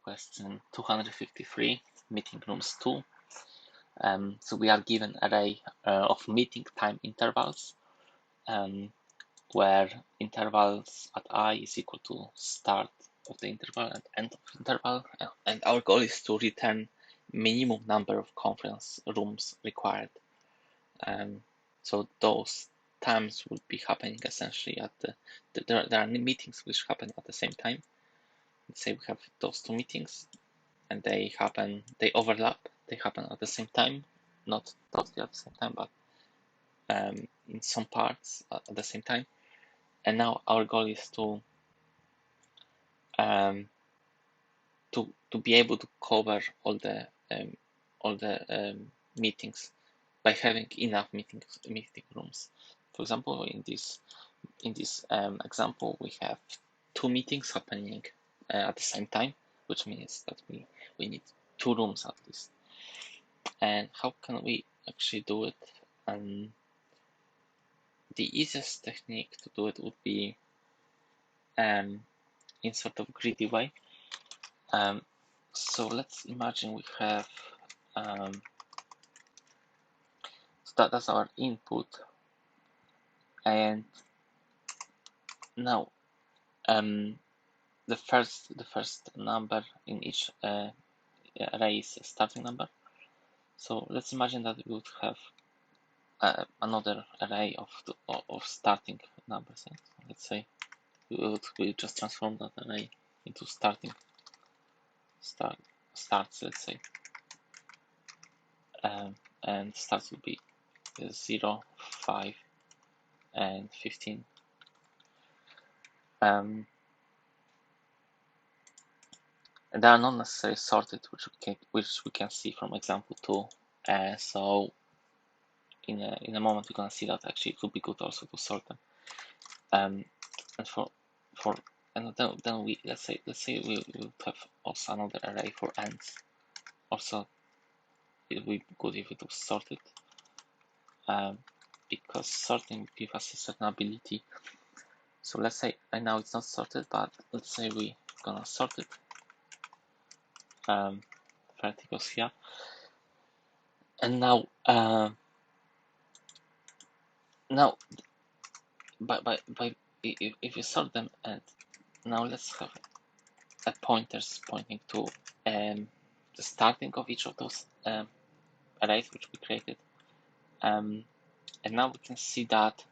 question 253, meeting rooms 2. So we are given an array of meeting time intervals, where intervals at I is equal to start of the interval and end of interval, and our goal is to return minimum number of conference rooms required. So those times will be happening essentially at there are meetings which happen at the same time. Let's say we have those two meetings and they overlap, they happen at the same time, not totally at the same time, but in some parts at the same time. And now our goal is to be able to cover all the meetings by having enough meeting rooms. For example, in this example, we have two meetings happening at the same time, which means that we need two rooms at least. And how can we actually do it? The easiest technique to do it would be in sort of greedy way. So let's imagine we have so that's our input, and now the first number in each array is a starting number. So let's imagine that we would have another array of starting numbers. So let's say we just transform that array into starts. Let's say, and starts will be 0, 5, and 15. And they are not necessarily sorted, which we can see from example 2. So in a moment we're gonna see that actually it would be good also to sort them. And then we let's say we would have also another array for ends. Also, it would be good if it was sorted, because sorting gives us a certain ability. So let's say right now it's not sorted, but let's say we're gonna sort it. Verticals here, and now if we sort them, and now let's have a pointers pointing to the starting of each of those arrays which we created, and now we can see that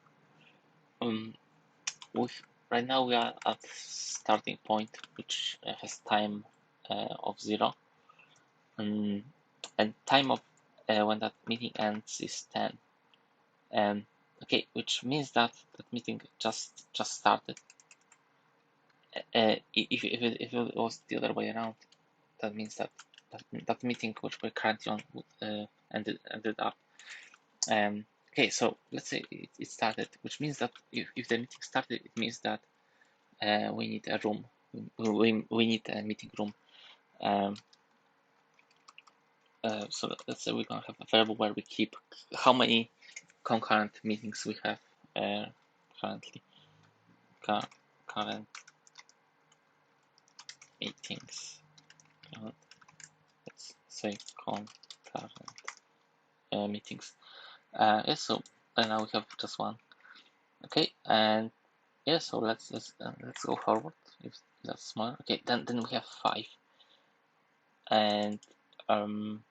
right now we are at starting point which has time of 0, and time of when that meeting ends is 10. Okay, which means that meeting just started. If it was the other way around, that means that meeting which we're currently on ended up. Okay, so let's say it started, which means that if the meeting started, it means that we need a room. We need a meeting room. So let's say we're gonna have a variable where we keep how many concurrent meetings we have currently. Current meetings. Let's say concurrent meetings. Yeah, so now we have just one. Okay, and yeah, so let's go forward. If that's small, okay, then we have 5, and on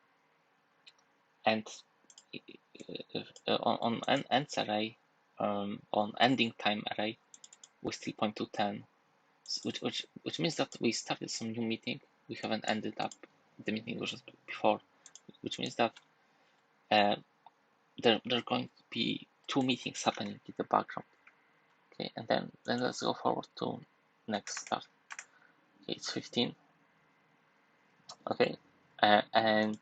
ends array, on ending time array, we still point to 10, which means that we started some new meeting. We haven't ended up the meeting which was before, which means that there are going to be 2 meetings happening in the background. Okay, and then let's go forward to next start. Okay, it's 15. Okay, and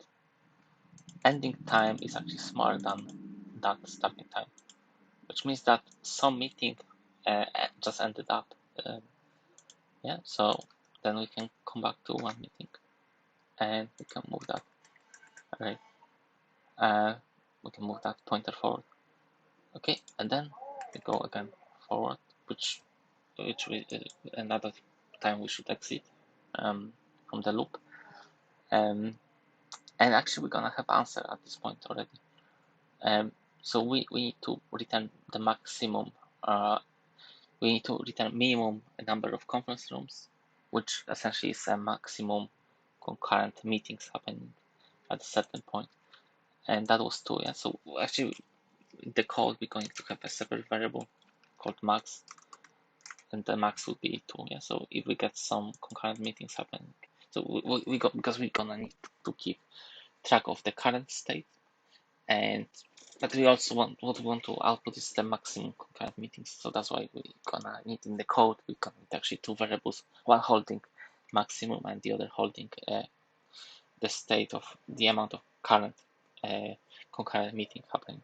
ending time is actually smaller than that starting time, which means that some meeting just ended up. Yeah, so then we can come back to one meeting and we can move that array. We can move that pointer forward. Okay, and then we go again forward, which we another time we should exit. from the loop. And actually we're gonna have answer at this point already. So we need to return the maximum. We need to return minimum number of conference rooms, which essentially is a maximum concurrent meetings happening at a certain point. And that was 2. Yeah. So actually, in the code we're going to have a separate variable called max, and the max will be 2. Yeah. So if we get some concurrent meetings happening, so we got, because we're gonna need to keep track of the current state, and but we also want, what we want to output is the maximum concurrent meetings. So that's why we're gonna need in the code, we can need actually 2 variables, one holding maximum and the other holding the state of the amount of current concurrent meeting happening.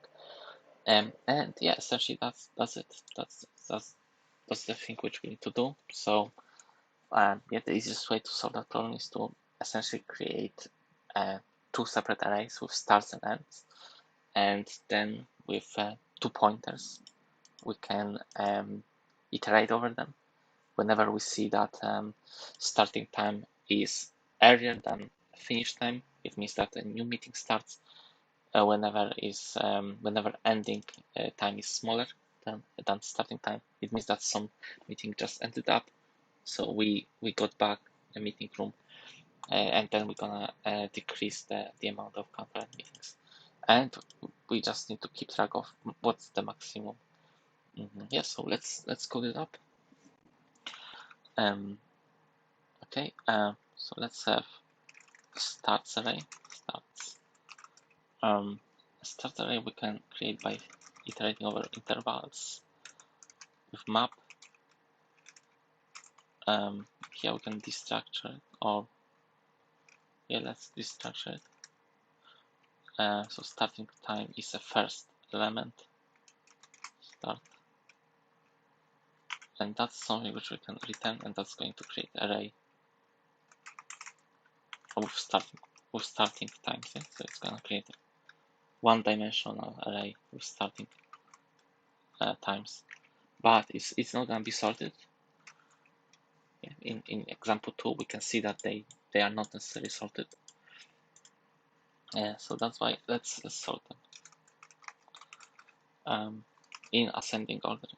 And yeah, essentially that's it. That's the thing which we need to do. So yeah, the easiest way to solve that problem is to essentially create 2 separate arrays with starts and ends, and then with 2 pointers we can iterate over them. Whenever we see that starting time is earlier than finish time, it means that a new meeting starts. Whenever ending time is smaller than starting time, it means that some meeting just ended up. So we got back a meeting room, and then we're gonna decrease the amount of concurrent meetings, and we just need to keep track of what's the maximum. Yeah, so let's code it up. Okay, so let's have starts array. Start array we can create by iterating over intervals with map. Here we can destructure it, or yeah, let's destructure it. So starting time is the first element, start, and that's something which we can return, and that's going to create array with starting times. Yeah? So it's gonna create a one-dimensional array with starting times, but it's not gonna be sorted. Yeah? In example 2, we can see that they are not necessarily sorted. So that's why let's sort them in ascending order.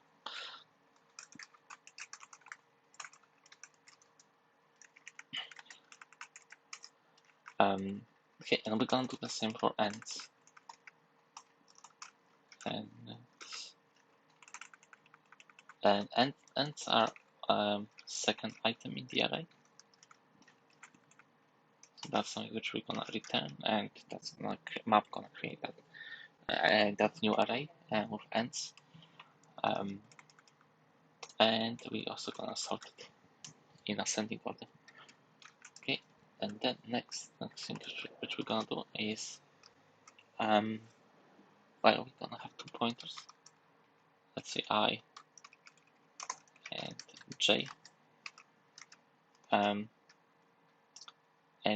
Okay, and we're gonna do the same for ends. And ends are second item in the array. So that's something which we're gonna return, and that's gonna map gonna create that new array with ends. And we also gonna sort it in ascending order. Okay, and then next thing which we're gonna do is well, we're gonna have 2 pointers. Let's say I and j, and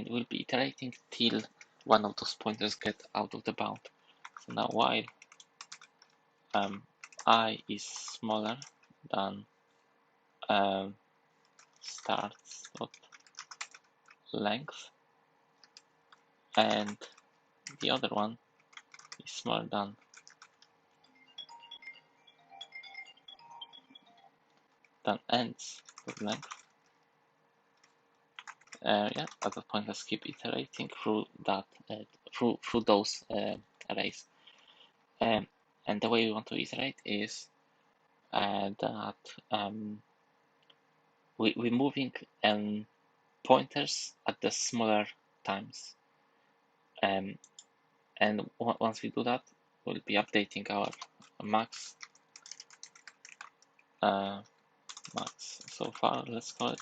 we'll be iterating till one of those pointers get out of the bound. So now while I is smaller than starts dot length, and the other one is smaller than ends dot length. Yeah, at that point let's keep iterating through that through those arrays. And the way we want to iterate is that we're moving pointers at the smaller times. And once we do that, we'll be updating our max so far, let's call it,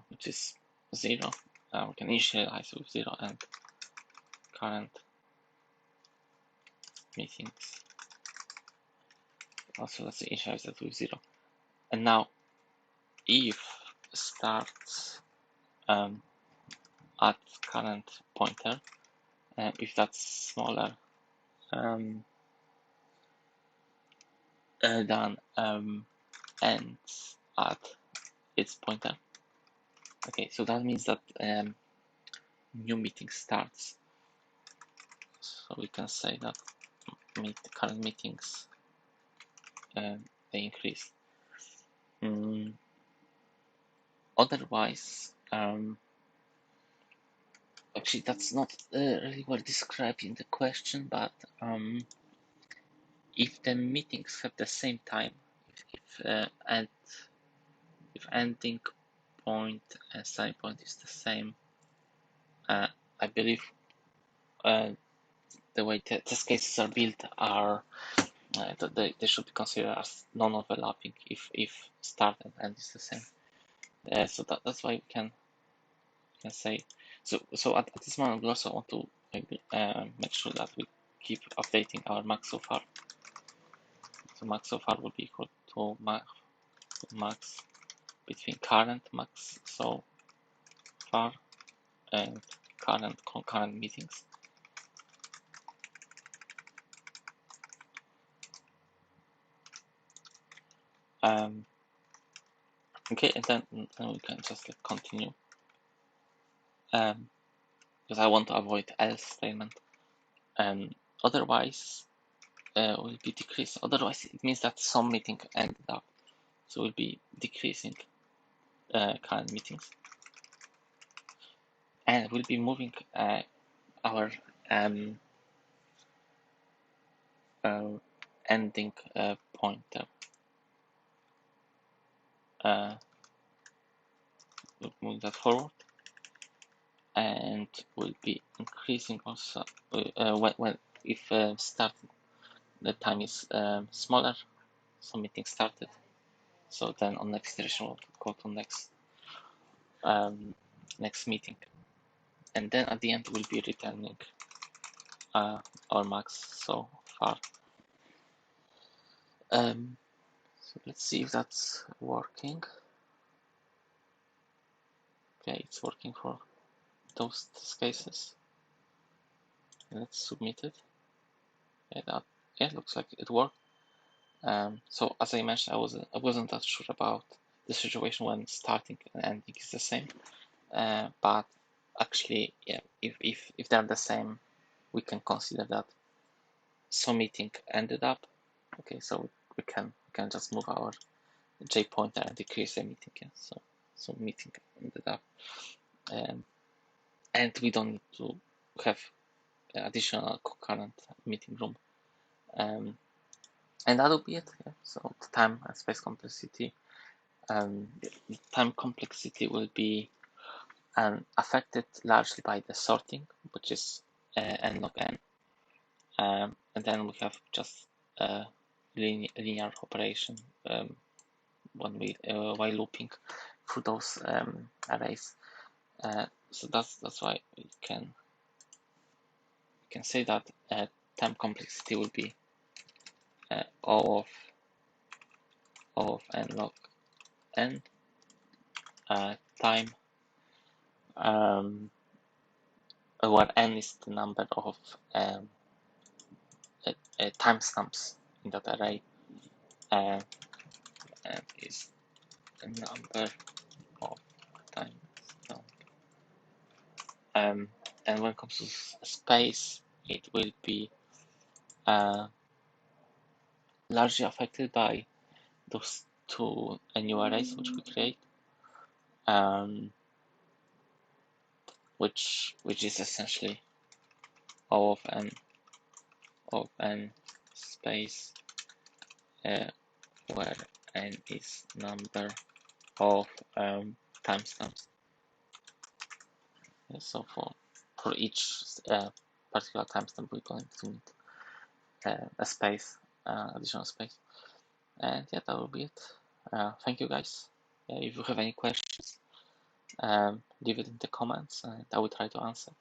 which is 0. We can initialize with 0 and current meetings. Also, let's initialize that with 0. And now, if starts at current pointer, if that's smaller than ends at its pointer, Okay, so that means that new meeting starts. So we can say that current meetings they increase. Otherwise, actually that's not really well described in the question, but if the meetings have the same time, if ending point and starting point is the same, I believe the way test cases are built are they should be considered as non-overlapping if start and end is the same. So that's why we can say. So at this moment, we also want to make sure that we keep updating our max so far. So max so far will be equal to max between current max so far and current concurrent meetings. Okay, and then we can just like continue. Because I want to avoid else statement. Otherwise, will be decreasing. Otherwise, it means that some meeting ended up, so we'll be decreasing current meetings, and we'll be moving our ending pointer. We'll move that forward, and we'll be increasing also when if start the time is smaller, so meeting started. So then on next iteration we'll go to next meeting, and then at the end we'll be returning our max so far. So let's see if that's working. Okay, it's working for those cases. Let's submit it. Yeah, it looks like it worked. So as I mentioned, I wasn't that sure about the situation when starting and ending is the same. But actually, yeah, if they're the same, we can consider that some meeting ended up. Okay, so we can just move our J pointer and decrease the meeting. Yeah? So meeting ended up, and we don't need to have additional concurrent meeting room. And that'll be it. Yeah? So the time and space complexity. Time complexity will be affected largely by the sorting, which is n log n. And then we have just a linear operation while looping through those arrays. So that's why we can say that time complexity will be O of n log n time where n is the number of timestamps in that array, and is the number of timestamps. And when it comes to space, it will be largely affected by those two new arrays which we create, which is essentially O of n space where n is number of timestamps. So for each particular timestamp, we're going to need a space, additional space. And yeah, that will be it. Thank you guys. If you have any questions, leave it in the comments and I will try to answer.